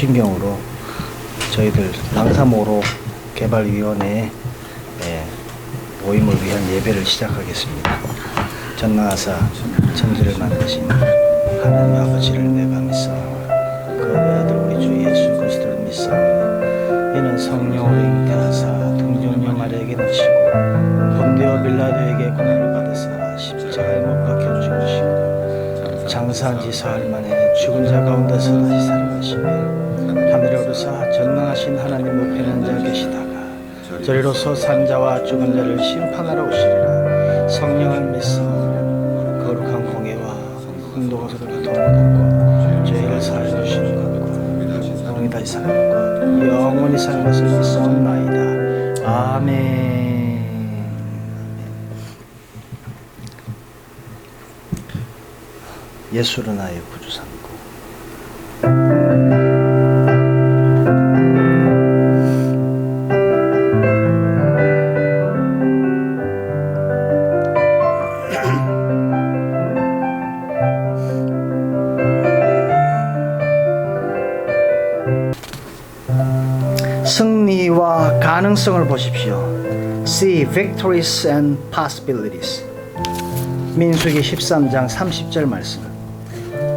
신경으로 저희들 랑사모로 개발위원회에 모임을 위한 예배를 시작하겠습니다. 전능하사 천지를 만드신 하나님 아버지를 내가 믿사오니 그 외아들 우리 주 예수 그리스도를 믿사오니 이는 성령으로 잉태하사 동정녀 마리아에게 놓치고 본디오 빌라도에게 고난을 받으사 십자가에 못 박혀 죽으시고 장사한 지 사흘 만에 죽은 자 가운데서 다시 살아나시며 하늘에 오르사 전능하신 하나님 우편에 앉아 계시다가 저리로서 산자와 죽은 자를 심판하러 오시리라. 성령을 믿사오니 거룩한 공예와 흥도가 서로 통하고 죄를 사하여 주시는 것과 영원히 다시 사는 것 영원히 사는 것을 믿사옵나이다. 아멘. 예수는 나의 구주삼고 승리와 가능성을 보십시오. See victories and possibilities. 민수기 13장 30절 말씀.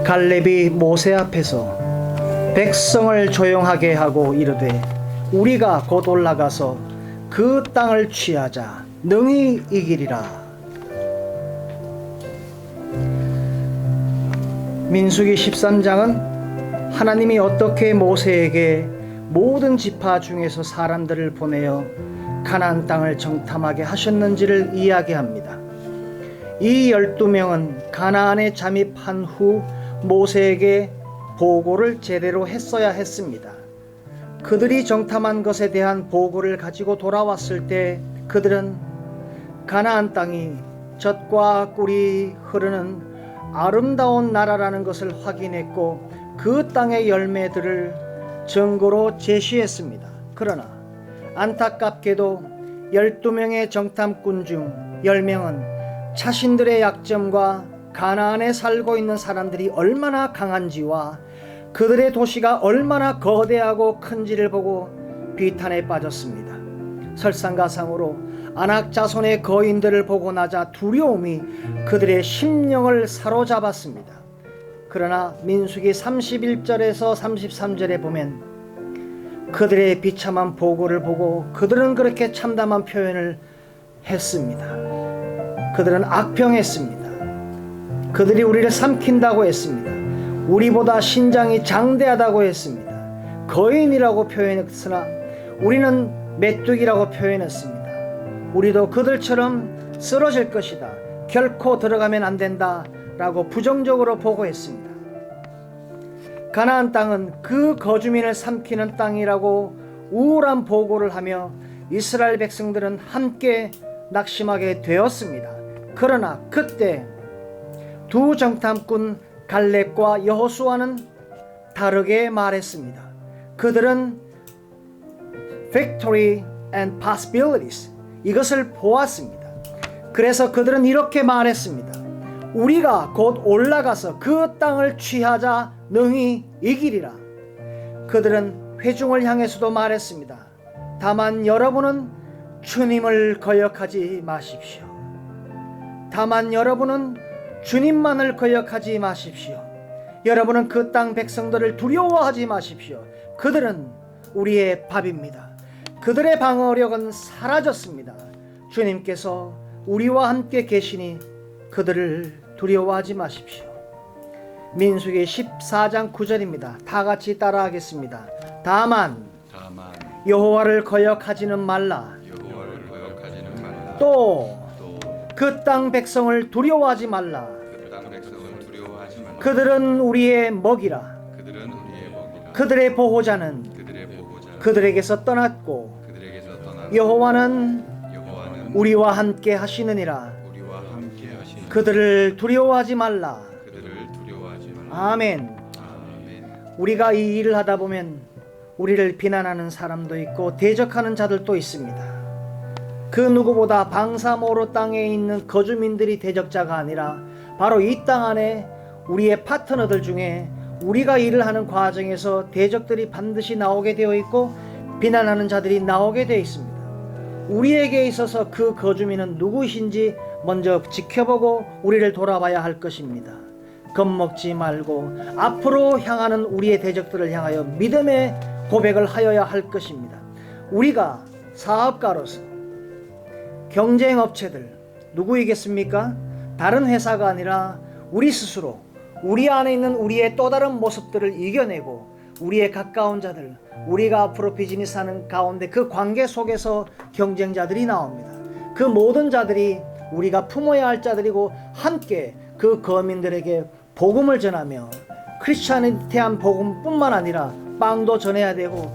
갈렙이 모세 앞에서 백성을 조용하게 하고 이르되 우리가 곧 올라가서 그 땅을 취하자 능히 이기리라. 민수기 13장은 하나님이 어떻게 모세에게 모든 지파 중에서 사람들을 보내어 가나안 땅을 정탐하게 하셨는지를 이야기합니다. 이 12명은 가나안에 잠입한 후 모세에게 보고를 제대로 했어야 했습니다. 그들이 정탐한 것에 대한 보고를 가지고 돌아왔을 때 그들은 가나안 땅이 젖과 꿀이 흐르는 아름다운 나라라는 것을 확인했고 그 땅의 열매들을 증거로 제시했습니다. 그러나 안타깝게도 12명의 정탐꾼 중 10명은 자신들의 약점과 가나안에 살고 있는 사람들이 얼마나 강한지와 그들의 도시가 얼마나 거대하고 큰지를 보고 비탄에 빠졌습니다. 설상가상으로 아낙 자손의 거인들을 보고 나자 두려움이 그들의 심령을 사로잡았습니다. 그러나 민수기 31절에서 33절에 보면 그들의 비참한 보고를 보고 그들은 그렇게 참담한 표현을 했습니다. 그들은 악평했습니다. 그들이 우리를 삼킨다고 했습니다. 우리보다 신장이 장대하다고 했습니다. 거인이라고 표현했으나 우리는 메뚜기라고 표현했습니다. 우리도 그들처럼 쓰러질 것이다. 결코 들어가면 안 된다. 라고 부정적으로 보고했습니다. 가나안 땅은 그 거주민을 삼키는 땅이라고 우울한 보고를 하며 이스라엘 백성들은 함께 낙심하게 되었습니다. 그러나 그때 두 정탐꾼 갈렙과 여호수아는 다르게 말했습니다. 그들은 victory and possibilities 이것을 보았습니다. 그래서 그들은 이렇게 말했습니다. 우리가 곧 올라가서 그 땅을 취하자 능히 이기리라. 그들은 회중을 향해서도 말했습니다. 다만 여러분은 주님을 거역하지 마십시오. 다만 여러분은 주님만을 거역하지 마십시오. 여러분은 그 땅 백성들을 두려워하지 마십시오. 그들은 우리의 밥입니다. 그들의 방어력은 사라졌습니다. 주님께서 우리와 함께 계시니 그들을 두려워하지 마십시오. 민수기 14장 9절입니다. 다 같이 따라하겠습니다. 다만 여호와를 거역하지는 말라. 또 그 땅 백성을 두려워하지 말라. 그들은 우리의 먹이라. 그들의 보호자는 그들에게서 떠났고 여호와는 우리와 함께 하시느니라. 그들을 두려워하지 말라. 아멘. 우리가 이 일을 하다 보면 우리를 비난하는 사람도 있고 대적하는 자들도 있습니다. 그 누구보다 방사모로 땅에 있는 거주민들이 대적자가 아니라 바로 이 땅 안에 우리의 파트너들 중에 우리가 일을 하는 과정에서 대적들이 반드시 나오게 되어 있고 비난하는 자들이 나오게 되어 있습니다. 우리에게 있어서 그 거주민은 누구이신지 먼저 지켜보고 우리를 돌아봐야 할 것입니다. 겁먹지 말고 앞으로 향하는 우리의 대적들을 향하여 믿음의 고백을 하여야 할 것입니다. 우리가 사업가로서 경쟁업체들 누구이겠습니까? 다른 회사가 아니라 우리 스스로 우리 안에 있는 우리의 또 다른 모습들을 이겨내고 우리의 가까운 자들, 우리가 앞으로 비즈니스하는 가운데 그 관계 속에서 경쟁자들이 나옵니다. 그 모든 자들이 우리가 품어야 할 자들이고 함께 그 거민들에게 복음을 전하며 크리스찬티한 복음뿐만 아니라 빵도 전해야 되고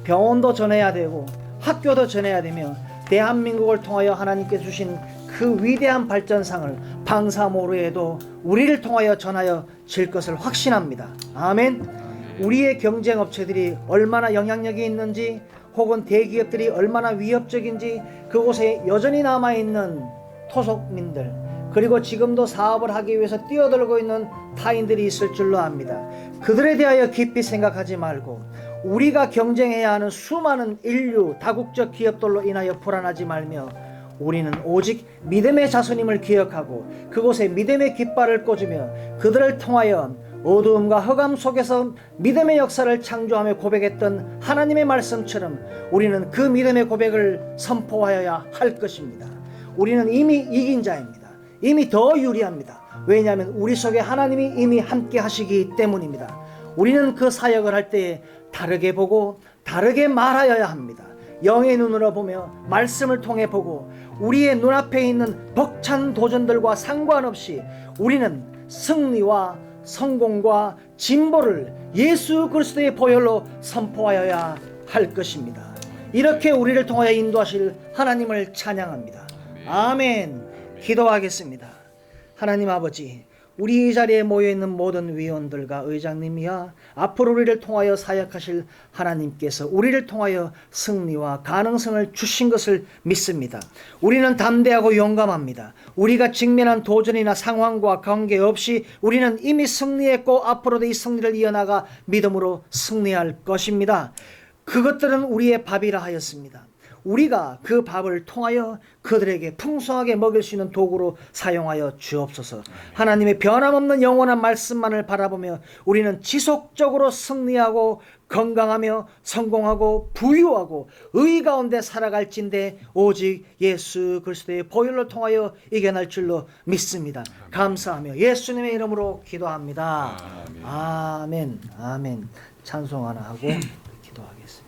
병원도 전해야 되고 학교도 전해야 되며 대한민국을 통하여 하나님께 주신 그 위대한 발전상을 방사모로에도 우리를 통하여 전하여 질 것을 확신합니다. 아멘. 우리의 경쟁업체들이 얼마나 영향력이 있는지 혹은 대기업들이 얼마나 위협적인지 그곳에 여전히 남아있는 토속민들 그리고 지금도 사업을 하기 위해서 뛰어들고 있는 타인들이 있을 줄로 압니다. 그들에 대하여 깊이 생각하지 말고 우리가 경쟁해야 하는 수많은 인류 다국적 기업들로 인하여 불안하지 말며 우리는 오직 믿음의 자손임을 기억하고 그곳에 믿음의 깃발을 꽂으며 그들을 통하여 어두움과 흑암 속에서 믿음의 역사를 창조하며 고백했던 하나님의 말씀처럼 우리는 그 믿음의 고백을 선포하여야 할 것입니다. 우리는 이미 이긴 자입니다. 이미 더 유리합니다. 왜냐하면 우리 속에 하나님이 이미 함께 하시기 때문입니다. 우리는 그 사역을 할 때에 다르게 보고 다르게 말하여야 합니다. 영의 눈으로 보며 말씀을 통해 보고 우리의 눈앞에 있는 벅찬 도전들과 상관없이 우리는 승리와 성공과 진보를 예수 그리스도의 보혈로 선포하여야 할 것입니다. 이렇게 우리를 통하여 인도하실 하나님을 찬양합니다. 아멘. 기도하겠습니다. 하나님 아버지, 우리 이 자리에 모여있는 모든 위원들과 의장님이야 앞으로 우리를 통하여 사역하실 하나님께서 우리를 통하여 승리와 가능성을 주신 것을 믿습니다. 우리는 담대하고 용감합니다. 우리가 직면한 도전이나 상황과 관계없이 우리는 이미 승리했고 앞으로도 이 승리를 이어나가 믿음으로 승리할 것입니다. 그것들은 우리의 밥이라 하였습니다. 우리가 그 밥을 통하여 그들에게 풍성하게 먹일 수 있는 도구로 사용하여 주옵소서. 하나님의 변함없는 영원한 말씀만을 바라보며 우리는 지속적으로 승리하고 건강하며 성공하고 부유하고 의 가운데 살아갈진대 오직 예수 그리스도의 보혈로 통하여 이겨낼 줄로 믿습니다. 감사하며 예수님의 이름으로 기도합니다. 아멘. 아멘. 찬송 하나 하고 기도하겠습니다.